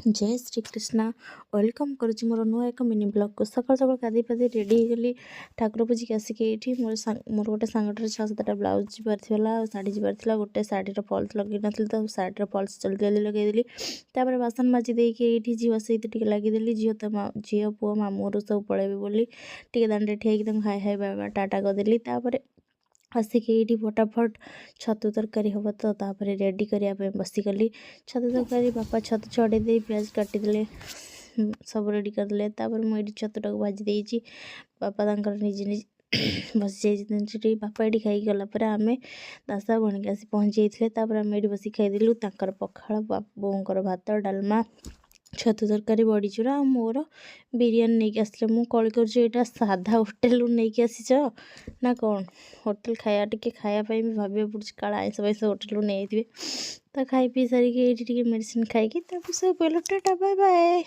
जय श्री कृष्णा वेलकम करुच्ची मोर नुआ एक मिनी ब्लॉग को सकाल सकाल गाधे पाधे रेडी होगली ठाकुर पूजिक आसिक ये मोर गोटे सांगटर 6-7टा ब्लाउज जीवार शाढ़ी जीवार गोटे शाढ़ीर फल्स लगे नी तो शाढ़ीर फल्स जल्दी जल्दी लगेदेली तापर बासन माजी देकी ये झील सहित टे लगिदेली झील पुआ मामू घर सब पलैबे बोली टे दाण्ड ठिया हाय हाय बाबा टाटा करदेली आसिक ये फटाफट छतु तरकारी हम तो तापर रेडी करने बसीगली छतु तरकारी बापा छतु छड़े दे प्याज काटिदे सब रेडी करदे मुझे छतुटा को भाजी देती बापा निजे निजे बसी जाइए बापा ये खाई गलापर आम दासा बणिक आसी पहुँची जाते आम ये बस खाईदेलु पखाड़ बोर भात डालमा छतु तरकारी बड़ीचूरा मोर बिरियानी नहीं आसले मु कल कर साधा होटेल नहीं आसीच ना कौन होटेल खाया टे खायापी भी भाव पड़े काला आईस बैस होटेल नहीं तो खाई पी सारिक ये मेडिसिन खाई सब पहले टाटा बाय बाय।